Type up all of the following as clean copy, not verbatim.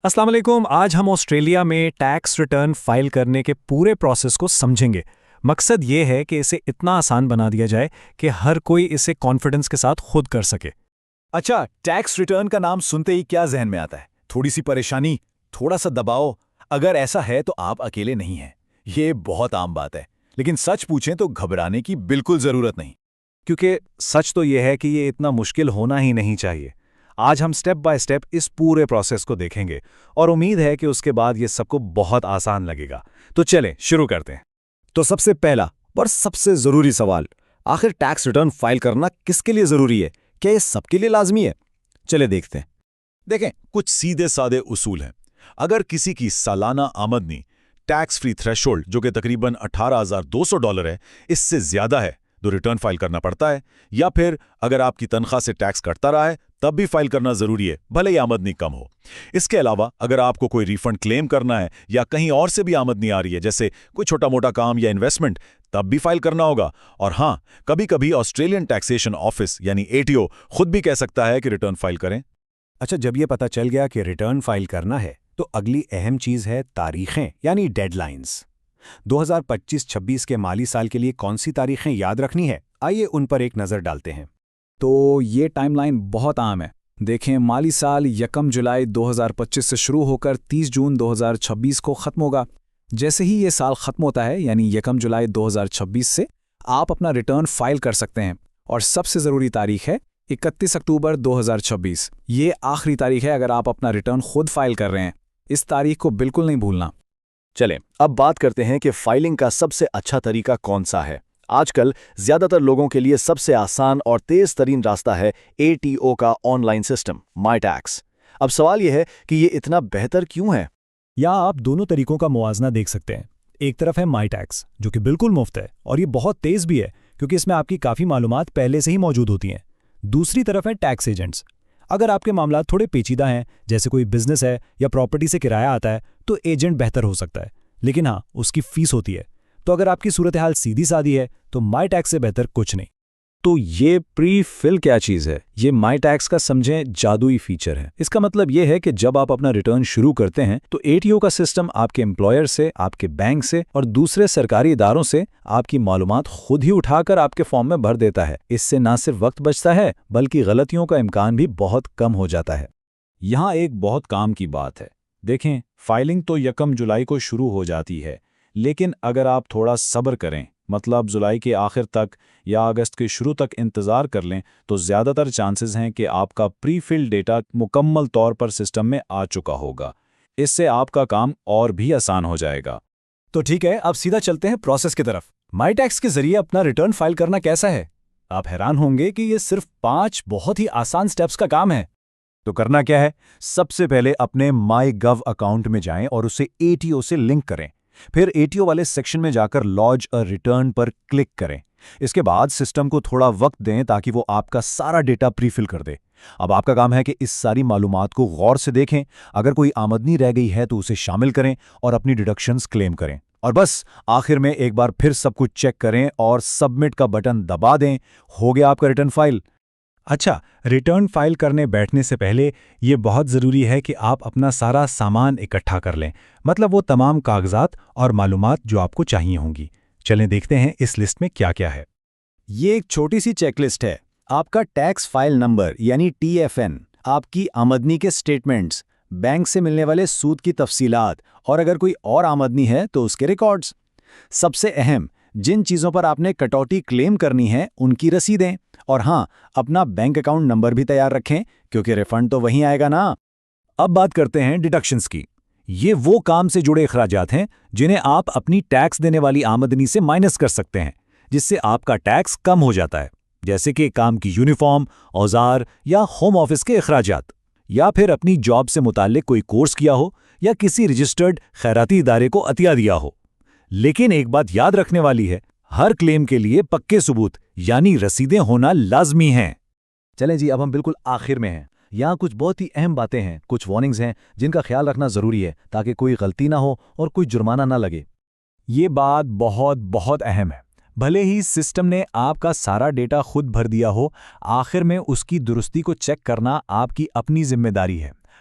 अस्सलाम वालेकुम। आज हम ऑस्ट्रेलिया में टैक्स रिटर्न फाइल करने के पूरे प्रोसेस को समझेंगे। मकसद ये है कि इसे इतना आसान बना दिया जाए कि हर कोई इसे कॉन्फिडेंस के साथ खुद कर सके। अच्छा, टैक्स रिटर्न का नाम सुनते ही क्या जहन में आता है? थोड़ी सी परेशानी, थोड़ा सा दबाव। अगर ऐसा है तो आप अकेले नहीं हैं। ये बहुत आम बात है, लेकिन सच पूछें तो घबराने की बिल्कुल जरूरत नहीं। क्योंकि सच तो यह है कि ये इतना मुश्किल होना ही नहीं चाहिए। आज हम स्टेप बाय स्टेप इस पूरे प्रोसेस को देखेंगे और उम्मीद है कि उसके बाद ये सबको बहुत आसान लगेगा। तो चलें शुरू करते हैं। तो सबसे पहला और सबसे जरूरी सवाल, आखिर टैक्स रिटर्न फाइल करना किसके लिए जरूरी है? क्या ये सबके लिए लाजमी है? चले देखते हैं। देखें, कुछ सीधे सादे उसूल हैं। अगर किसी की सालाना आमदनी टैक्स फ्री थ्रेशोल्ड, जो कि तकरीबन $18,200 है, इससे ज्यादा है तो रिटर्न फाइल करना पड़ता है। या फिर अगर आपकी तनख्वाह से टैक्स कटता रहा है तब भी फाइल करना जरूरी है, भले ही आमदनी कम हो। इसके अलावा अगर आपको कोई रिफंड क्लेम करना है या कहीं और से भी आमदनी आ रही है, जैसे कोई छोटा मोटा काम या इन्वेस्टमेंट, तब भी फाइल करना होगा। और हाँ, कभी कभी ऑस्ट्रेलियन टैक्सेशन ऑफिस यानी ATO खुद भी कह सकता है कि रिटर्न फाइल करें। अच्छा, जब ये पता चल गया कि रिटर्न फाइल करना है तो अगली अहम चीज़ है तारीखें यानी डेडलाइंस। 2025-26 के माली साल के लिए कौन सी तारीखें याद रखनी है, आइए उन पर एक नज़र डालते हैं। तो ये टाइमलाइन बहुत आम है। देखें, माली साल 1 जुलाई 2025 से शुरू होकर 30 जून 2026 को ख़त्म होगा। जैसे ही ये साल ख़त्म होता है यानी 1 जुलाई 2026 से आप अपना रिटर्न फाइल कर सकते हैं। और सबसे ज़रूरी तारीख है 31 अक्टूबर 2026। ये आखिरी तारीख है अगर आप अपना रिटर्न खुद फाइल कर रहे हैं। इस तारीख को बिल्कुल नहीं भूलना। चलें, अब बात करते हैं कि फाइलिंग का सबसे अच्छा तरीका कौन सा है। आजकल ज्यादातर लोगों के लिए सबसे आसान और तेज तरीन रास्ता है ATO का ऑनलाइन सिस्टम माई टैक्स। अब सवाल यह है कि ये इतना बेहतर क्यों है? या आप दोनों तरीकों का मुवाजना देख सकते हैं। एक तरफ है माई टैक्स, जो कि बिल्कुल मुफ्त है और ये बहुत तेज़ भी है क्योंकि इसमें आपकी काफ़ी मालूमात पहले से ही मौजूद होती हैं। दूसरी तरफ है टैक्स एजेंट्स। अगर आपके मामला थोड़े पेचीदा हैं, जैसे कोई बिजनेस है या प्रॉपर्टी से किराया आता है, तो एजेंट बेहतर हो सकता है, लेकिन हाँ, उसकी फीस होती है। तो अगर आपकी सूरत हाल सीधी सादी है तो माई टैक्स से बेहतर कुछ नहीं। तो ये प्री फिल क्या चीज़ है? ये माई टैक्स का समझें जादुई फीचर है। इसका मतलब ये है कि जब आप अपना रिटर्न शुरू करते हैं तो ATO का सिस्टम आपके एम्प्लॉयर से, आपके बैंक से और दूसरे सरकारी इदारों से आपकी मालूमात खुद ही उठाकर आपके फॉर्म में भर देता है। इससे ना सिर्फ वक्त बचता है बल्कि गलतियों का इम्कान भी बहुत कम हो जाता है। यहाँ एक बहुत काम की बात है। देखें, फाइलिंग तो 1 जुलाई को शुरू हो जाती है, लेकिन अगर आप थोड़ा सब्र करें, मतलब जुलाई के आखिर तक या अगस्त के शुरू तक इंतज़ार कर लें, तो ज़्यादातर चांसेस हैं कि आपका प्री फिल डेटा मुकम्मल तौर पर सिस्टम में आ चुका होगा। इससे आपका काम और भी आसान हो जाएगा। तो ठीक है, अब सीधा चलते हैं प्रोसेस की तरफ। माई टैक्स के जरिए अपना रिटर्न फाइल करना कैसा है? आप हैरान होंगे कि ये सिर्फ 5 बहुत ही आसान स्टेप्स का काम है। तो करना क्या है? सबसे पहले अपने MyGov अकाउंट में जाएं और उसे ATO से लिंक करें। फिर ATO वाले सेक्शन में जाकर लॉज अ रिटर्न पर क्लिक करें। इसके बाद सिस्टम को थोड़ा वक्त दें ताकि वो आपका सारा डेटा प्रीफिल कर दे। अब आपका काम है कि इस सारी मालूमात को गौर से देखें। अगर कोई आमदनी रह गई है तो उसे शामिल करें और अपनी डिडक्शंस क्लेम करें। और बस आखिर में एक बार फिर सब कुछ चेक करें और सबमिट का बटन दबा दें। हो गया आपका रिटर्न फाइल। अच्छा, रिटर्न फाइल करने बैठने से पहले ये बहुत ज़रूरी है कि आप अपना सारा सामान इकट्ठा कर लें, मतलब वो तमाम कागजात और मालूमात जो आपको चाहिए होंगी। चलें देखते हैं इस लिस्ट में क्या क्या है। ये एक छोटी सी चेकलिस्ट है। आपका टैक्स फाइल नंबर यानी TFN, आपकी आमदनी के स्टेटमेंट्स, बैंक से मिलने वाले सूद की तफसीलात और अगर कोई और आमदनी है तो उसके रिकॉर्ड्स। सबसे अहम, जिन चीज़ों पर आपने कटौती क्लेम करनी है उनकी रसीदें। और हाँ, अपना बैंक अकाउंट नंबर भी तैयार रखें क्योंकि रिफंड तो वहीं आएगा ना। अब बात करते हैं डिडक्शंस की। ये वो काम से जुड़े अखराजात हैं जिन्हें आप अपनी टैक्स देने वाली आमदनी से माइनस कर सकते हैं, जिससे आपका टैक्स कम हो जाता है, जैसे कि काम की यूनिफॉर्म, औजार या होम ऑफिस के अखराजात, या फिर अपनी जॉब से मुताल्लिक कोई कोर्स किया हो या किसी रजिस्टर्ड खैराती इदारे को अतिया दिया हो। लेकिन एक बात याद रखने वाली है, हर क्लेम के लिए पक्के सबूत यानी रसीदें होना लाजमी हैं। चलें जी, अब हम बिल्कुल आखिर में हैं। यहाँ कुछ बहुत ही अहम बातें हैं, कुछ वार्निंग्स हैं जिनका ख्याल रखना ज़रूरी है ताकि कोई गलती ना हो और कोई जुर्माना ना लगे। ये बात बहुत बहुत अहम है। भले ही सिस्टम ने आपका सारा डेटा खुद भर दिया हो, आखिर में उसकी दुरुस्ती को चेक करना आपकी अपनी जिम्मेदारी है।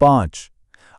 5۔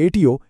ATO